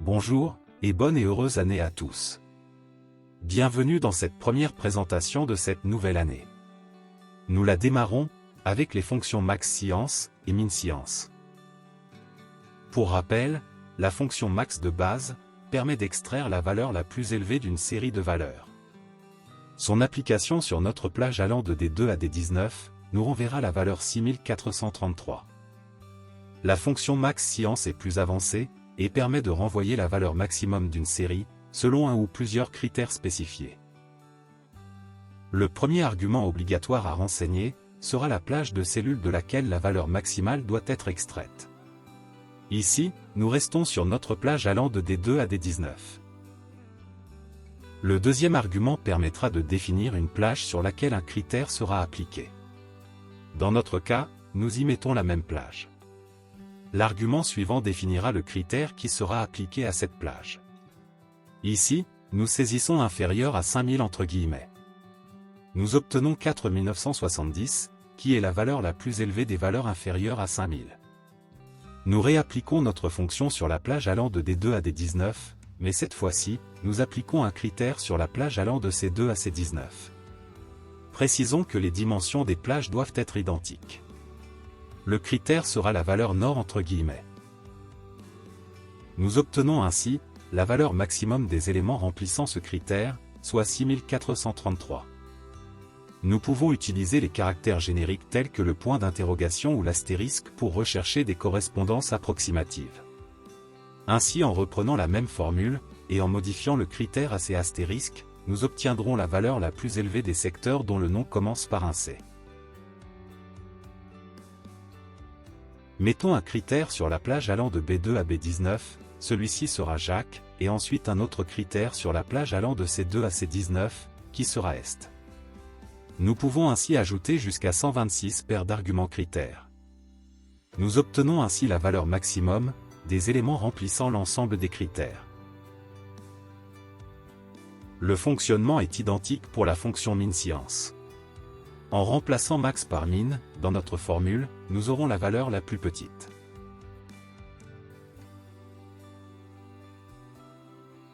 Bonjour, et bonne et heureuse année à tous. Bienvenue dans cette première présentation de cette nouvelle année. Nous la démarrons avec les fonctions max science et min science. Pour rappel, la fonction max de base permet d'extraire la valeur la plus élevée d'une série de valeurs. Son application sur notre plage allant de D2 à D19 nous renverra la valeur 6433. La fonction max science est plus avancée et permet de renvoyer la valeur maximum d'une série, selon un ou plusieurs critères spécifiés. Le premier argument obligatoire à renseigner sera la plage de cellules de laquelle la valeur maximale doit être extraite. Ici, nous restons sur notre plage allant de D2 à D19. Le deuxième argument permettra de définir une plage sur laquelle un critère sera appliqué. Dans notre cas, nous y mettons la même plage. L'argument suivant définira le critère qui sera appliqué à cette plage. Ici, nous saisissons inférieur à 5000 entre guillemets. Nous obtenons 4970, qui est la valeur la plus élevée des valeurs inférieures à 5000. Nous réappliquons notre fonction sur la plage allant de D2 à D19, mais cette fois-ci, nous appliquons un critère sur la plage allant de C2 à C19. Précisons que les dimensions des plages doivent être identiques. Le critère sera la valeur nord entre guillemets. Nous obtenons ainsi la valeur maximum des éléments remplissant ce critère, soit 6433. Nous pouvons utiliser les caractères génériques tels que le point d'interrogation ou l'astérisque pour rechercher des correspondances approximatives. Ainsi, en reprenant la même formule, et en modifiant le critère à ces astérisques, nous obtiendrons la valeur la plus élevée des secteurs dont le nom commence par un C. Mettons un critère sur la plage allant de B2 à B19, celui-ci sera Jacques, et ensuite un autre critère sur la plage allant de C2 à C19, qui sera Est. Nous pouvons ainsi ajouter jusqu'à 126 paires d'arguments critères. Nous obtenons ainsi la valeur maximum des éléments remplissant l'ensemble des critères. Le fonctionnement est identique pour la fonction min science. En remplaçant max par min, dans notre formule, nous aurons la valeur la plus petite.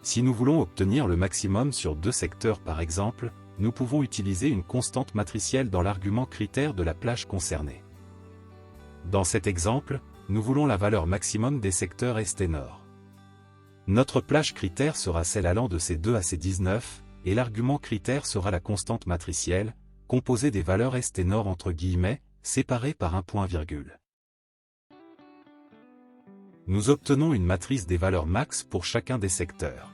Si nous voulons obtenir le maximum sur deux secteurs par exemple, nous pouvons utiliser une constante matricielle dans l'argument critère de la plage concernée. Dans cet exemple, nous voulons la valeur maximum des secteurs Est et Nord. Notre plage critère sera celle allant de C2 à C19, et l'argument critère sera la constante matricielle, composée des valeurs Est et Nord entre guillemets, séparées par un point-virgule. Nous obtenons une matrice des valeurs max pour chacun des secteurs.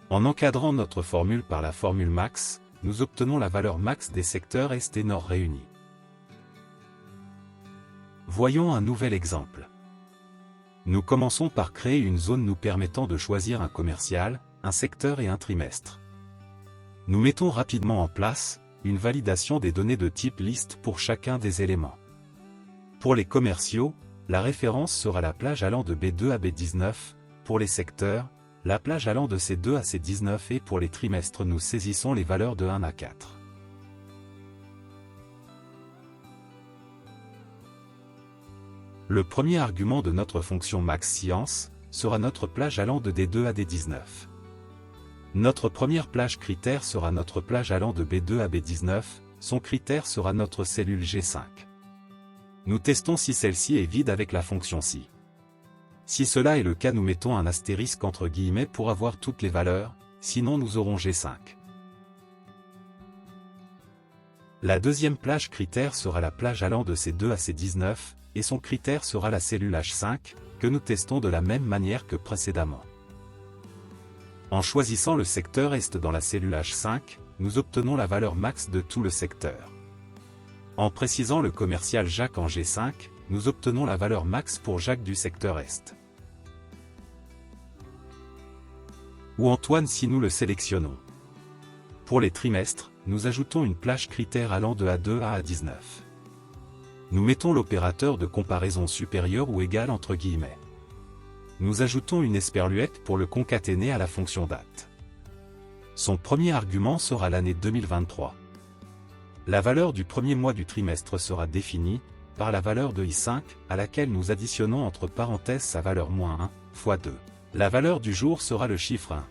En encadrant notre formule par la formule max, nous obtenons la valeur max des secteurs Est et Nord réunis. Voyons un nouvel exemple. Nous commençons par créer une zone nous permettant de choisir un commercial, un secteur et un trimestre. Nous mettons rapidement en place une validation des données de type liste pour chacun des éléments. Pour les commerciaux, la référence sera la plage allant de B2 à B19, pour les secteurs, la plage allant de C2 à C19 et pour les trimestres nous saisissons les valeurs de 1 à 4. Le premier argument de notre fonction max science sera notre plage allant de D2 à D19. Notre première plage critère sera notre plage allant de B2 à B19, son critère sera notre cellule G5. Nous testons si celle-ci est vide avec la fonction si. Si cela est le cas, nous mettons un astérisque entre guillemets pour avoir toutes les valeurs, sinon nous aurons G5. La deuxième plage critère sera la plage allant de C2 à C19, et son critère sera la cellule H5, que nous testons de la même manière que précédemment. En choisissant le secteur Est dans la cellule H5, nous obtenons la valeur max de tout le secteur. En précisant le commercial Jacques en G5, nous obtenons la valeur max pour Jacques du secteur Est. Ou Antoine si nous le sélectionnons. Pour les trimestres, nous ajoutons une plage critère allant de A2 à A19. Nous mettons l'opérateur de comparaison supérieur ou égal entre guillemets. Nous ajoutons une esperluette pour le concaténer à la fonction date. Son premier argument sera l'année 2023. La valeur du premier mois du trimestre sera définie par la valeur de I5, à laquelle nous additionnons entre parenthèses sa valeur -1, fois 2. La valeur du jour sera le chiffre 1.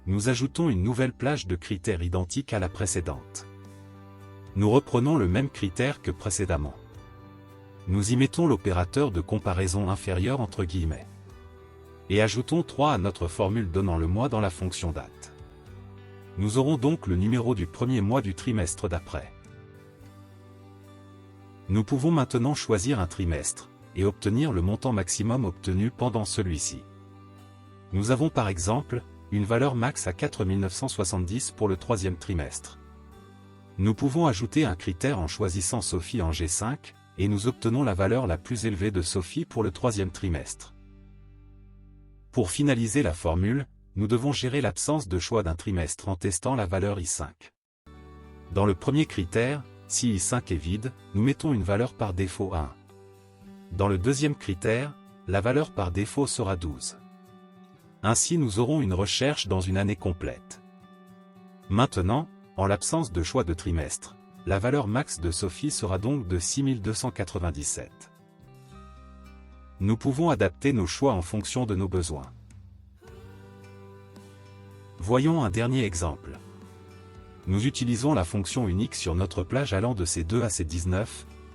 Nous ajoutons une nouvelle plage de critères identiques à la précédente. Nous reprenons le même critère que précédemment. Nous y mettons l'opérateur de comparaison inférieur entre guillemets. Et ajoutons 3 à notre formule donnant le mois dans la fonction date. Nous aurons donc le numéro du premier mois du trimestre d'après. Nous pouvons maintenant choisir un trimestre, et obtenir le montant maximum obtenu pendant celui-ci. Nous avons par exemple, une valeur max à 4970 pour le troisième trimestre. Nous pouvons ajouter un critère en choisissant Sophie en G5, et nous obtenons la valeur la plus élevée de Sophie pour le troisième trimestre. Pour finaliser la formule, nous devons gérer l'absence de choix d'un trimestre en testant la valeur I5. Dans le premier critère, si I5 est vide, nous mettons une valeur par défaut 1. Dans le deuxième critère, la valeur par défaut sera 12. Ainsi nous aurons une recherche dans une année complète. Maintenant, en l'absence de choix de trimestre, la valeur max de Sophie sera donc de 6297. Nous pouvons adapter nos choix en fonction de nos besoins. Voyons un dernier exemple. Nous utilisons la fonction unique sur notre plage allant de C2 à C19,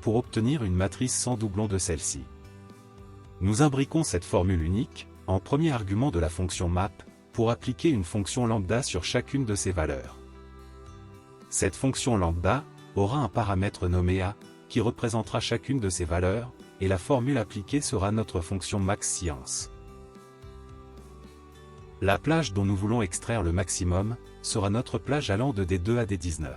pour obtenir une matrice sans doublon de celle-ci. Nous imbriquons cette formule unique, en premier argument de la fonction map, pour appliquer une fonction lambda sur chacune de ces valeurs. Cette fonction lambda aura un paramètre nommé a, qui représentera chacune de ces valeurs, et la formule appliquée sera notre fonction max_science. La plage dont nous voulons extraire le maximum, sera notre plage allant de D2 à D19.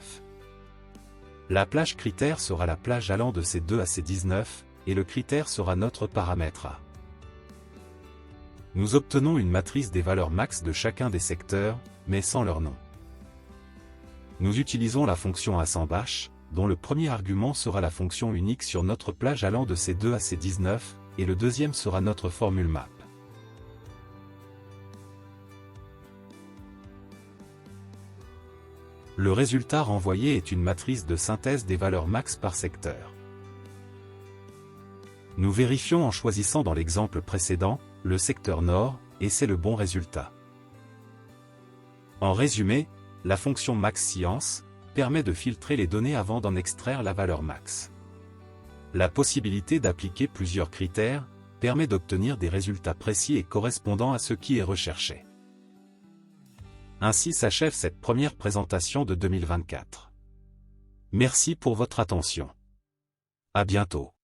La plage critère sera la plage allant de C2 à C19, et le critère sera notre paramètre A. Nous obtenons une matrice des valeurs max de chacun des secteurs, mais sans leur nom. Nous utilisons la fonction A_, dont le premier argument sera la fonction unique sur notre plage allant de C2 à C19, et le deuxième sera notre formule map. Le résultat renvoyé est une matrice de synthèse des valeurs max par secteur. Nous vérifions en choisissant dans l'exemple précédent, le secteur nord, et c'est le bon résultat. En résumé, la fonction max_science permet de filtrer les données avant d'en extraire la valeur max. La possibilité d'appliquer plusieurs critères permet d'obtenir des résultats précis et correspondant à ce qui est recherché. Ainsi s'achève cette première présentation de 2024. Merci pour votre attention. À bientôt.